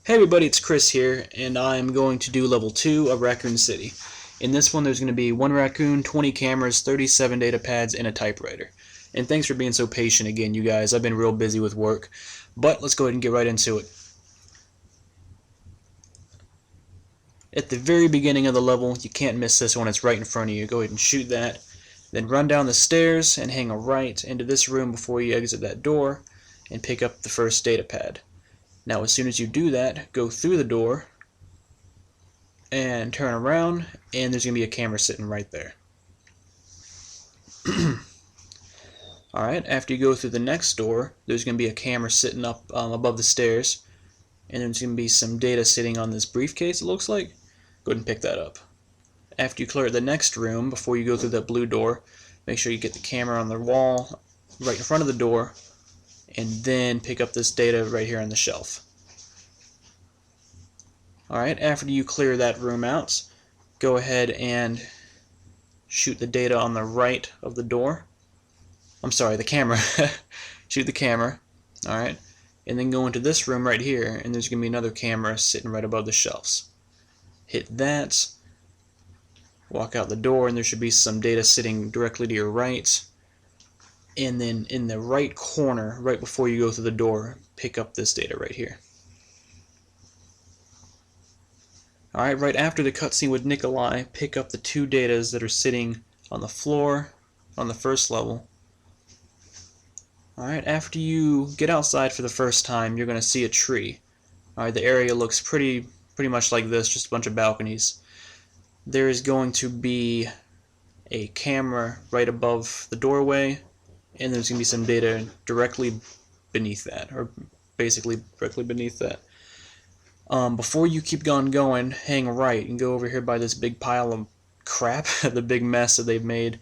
Hey everybody, it's Chris here, and I'm going to do level 2 of Raccoon City. In this one, there's going to be 1 raccoon, 20 cameras, 37 data pads, and a typewriter. And thanks for being so patient again, you guys. I've been real busy with work, but let's go ahead and get right into it. At the very beginning of the level, you can't miss this one, it's right in front of you. Go ahead and shoot that. Then run down the stairs and hang a right into this room before you exit that door, and pick up the first data pad. Now as soon as you do that, go through the door and turn around, and there's going to be a camera sitting right there. Alright, after you go through the next door, there's going to be a camera sitting up above the stairs, and there's going to be some data sitting on this briefcase, it looks like. Go ahead and pick that up. After you clear the next room, before you go through that blue door, make sure you get the camera on the wall right in front of the door, and then pick up this data right here on the shelf. Alright, after you clear that room out, go ahead and shoot the data on the right of the door. I'm sorry, the camera. Shoot the camera. Alright, and then go into this room right here, and there's going to be another camera sitting right above the shelves. Hit that, walk out the door, and there should be some data sitting directly to your right. And then in the right corner, right before you go through the door, pick up this data right here. Alright, right after the cutscene with Nikolai, pick up the 2 datas that are sitting on the floor on the first level. Alright, after you get outside for the first time, you're going to see a tree. Alright, the area looks pretty much like this, just a bunch of balconies. There is going to be a camera right above the doorway, and there's going to be some data directly beneath that, or basically directly beneath that. Before you keep on going, hang right and go over here by this big pile of crap, the big mess that they've made,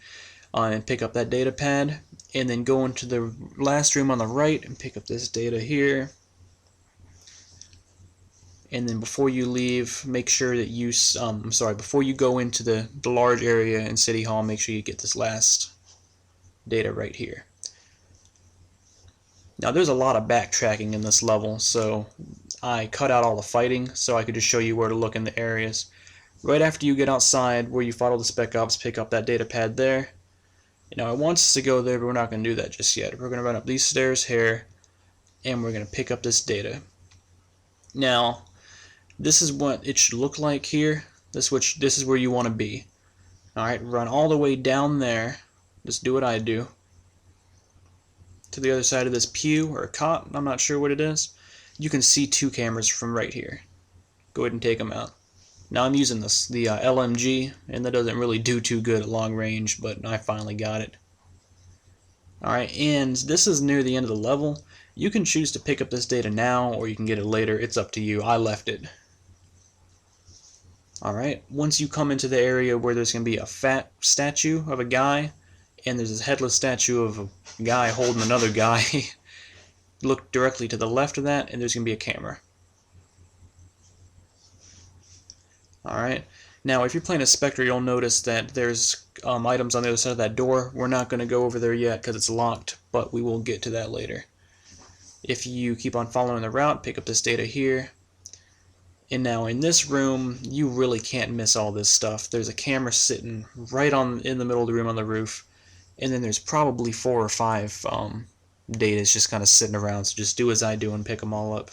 and pick up that data pad, and then go into the last room on the right and pick up this data here. And then before you leave, make sure that you, before you go into the large area in City Hall, make sure you get this last data right here. Now there's a lot of backtracking in this level, so I cut out all the fighting so I could just show you where to look in the areas. Right after you get outside where you follow the spec ops, pick up that data pad there. Now I want us to go there, but we're not going to do that just yet. We're going to run up these stairs here, and we're going to pick up this data. Now this is what it should look like here. This is where you want to be. Alright, run all the way down there. Just do what I do. To the other side of this pew or a cot, I'm not sure what it is. You can see 2 cameras from right here. Go ahead and take them out. Now I'm using the LMG, and that doesn't really do too good at long range, but I finally got it. Alright, and this is near the end of the level. You can choose to pick up this data now, or you can get it later. It's up to you. I left it. Alright, once you come into the area where there's going to be a fat statue of a guy, and there's this headless statue of a guy holding another guy, look directly to the left of that, and there's going to be a camera. Alright, now if you're playing a Spectre, you'll notice that there's items on the other side of that door. We're not going to go over there yet because it's locked, but we will get to that later. If you keep on following the route, pick up this data here. And now in this room, you really can't miss all this stuff. There's a camera sitting right in the middle of the room on the roof. And then there's probably 4 or 5 datas just kind of sitting around, so just do as I do and pick them all up.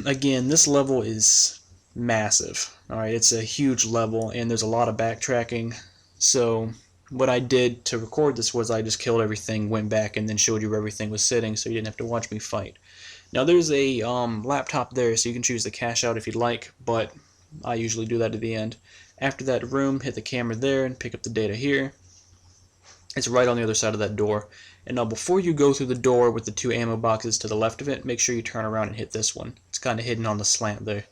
Again, this level is massive. Alright, it's a huge level, and there's a lot of backtracking. So what I did to record this was I just killed everything, went back, and then showed you where everything was sitting, so you didn't have to watch me fight. Now there's a laptop there, so you can choose to cash out if you'd like, but I usually do that at the end. After that room, hit the camera there and pick up the data here. It's right on the other side of that door. And now before you go through the door with the 2 ammo boxes to the left of it, make sure you turn around and hit this one. It's kind of hidden on the slant there.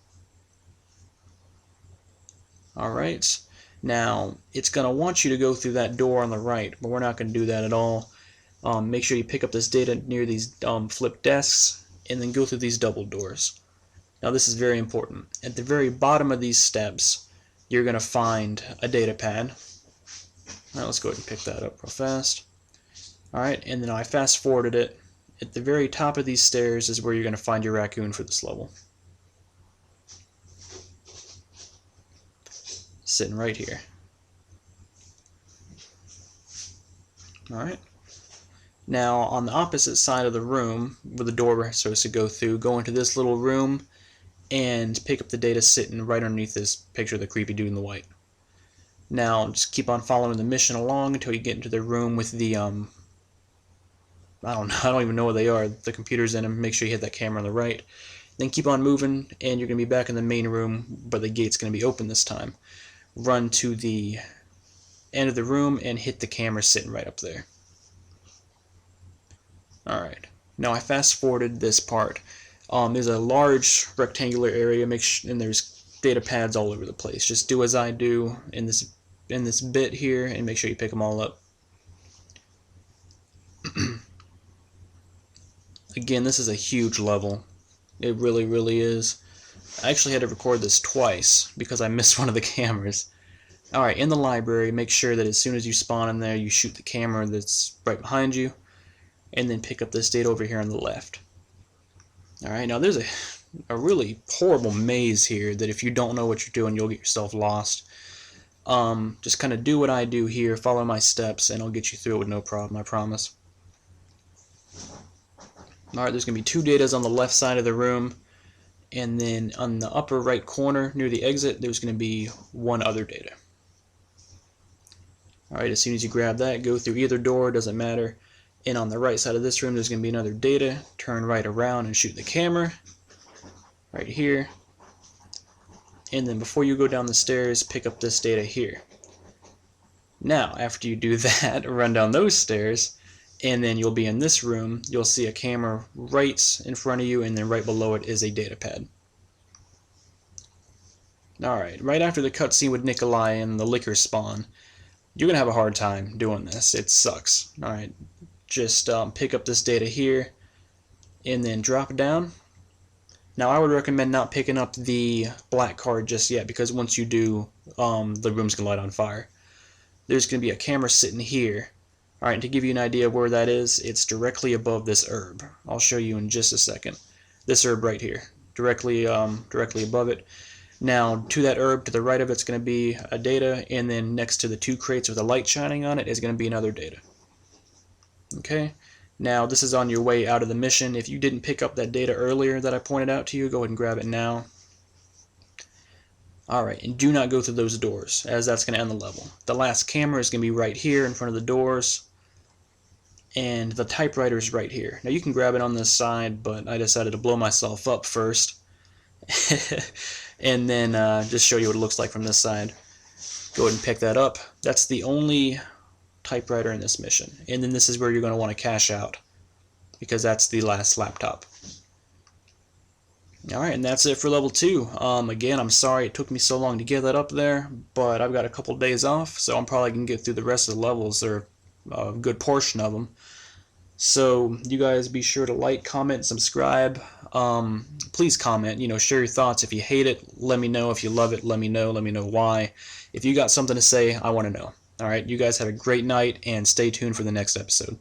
Alright, now it's going to want you to go through that door on the right, but we're not going to do that at all. Make sure you pick up this data near these flipped desks, and then go through these double doors. Now this is very important. At the very bottom of these steps, you're going to find a data pad. Now let's go ahead and pick that up real fast. Alright, and then I fast forwarded it, At the very top of these stairs is where you're going to find your raccoon for this level. Sitting right here. Alright. Now, on the opposite side of the room, where the door is supposed to go through, go into this little room and pick up the data sitting right underneath this picture of the creepy dude in the white. Now, just keep on following the mission along until you get into the room with the, I don't even know what they are, the computers in them. Make sure you hit that camera on the right. Then keep on moving, and you're going to be back in the main room, but the gate's going to be open this time. Run to the end of the room and hit the camera sitting right up there. Alright, now I fast forwarded this part. There's a large rectangular area, and there's data pads all over the place. Just do as I do in this bit here, and make sure you pick them all up. Again, this is a huge level. It really, really is. I actually had to record this twice because I missed one of the cameras. Alright, in the library, make sure that as soon as you spawn in there, you shoot the camera that's right behind you, and then pick up this data over here on the left. Alright, now there's a really horrible maze here that if you don't know what you're doing, you'll get yourself lost. Just kind of do what I do here, follow my steps, and I'll get you through it with no problem, I promise. Alright, there's going to be 2 datas on the left side of the room, and then on the upper right corner near the exit, there's going to be 1 other data. Alright, as soon as you grab that, go through either door, doesn't matter. And on the right side of this room, there's going to be another data. Turn right around and shoot the camera. Right here. And then before you go down the stairs, pick up this data here. Now, after you do that, run down those stairs, and then you'll be in this room. You'll see a camera right in front of you, and then right below it is a data pad. Alright, right after the cutscene with Nikolai and the liquor spawn, you're going to have a hard time doing this. It sucks. Alright, just pick up this data here, and then drop it down. Now, I would recommend not picking up the black card just yet, because once you do, the room's going to light on fire. There's going to be a camera sitting here. Alright, to give you an idea of where that is, it's directly above this herb. I'll show you in just a second. This herb right here, directly above it. Now, to that herb, to the right of it's going to be a data, and then next to the 2 crates with a light shining on it is going to be another data. Okay, now this is on your way out of the mission. If you didn't pick up that data earlier that I pointed out to you, go ahead and grab it now. Alright, and do not go through those doors, as that's going to end the level. The last camera is going to be right here in front of the doors, and the typewriter is right here. Now you can grab it on this side, but I decided to blow myself up first, and then just show you what it looks like from this side. Go ahead and pick that up. That's the only typewriter in this mission, and then this is where you're going to want to cash out, because that's the last laptop. Alright, and that's it for level 2. Again, I'm sorry it took me so long to get that up there, but I've got a couple days off, so I'm probably going to get through the rest of the levels, or a good portion of them. So, you guys be sure to like, comment, subscribe. Please comment, share your thoughts. If you hate it, let me know. If you love it, let me know why. If you got something to say, I want to know. Alright, you guys have a great night, and stay tuned for the next episode.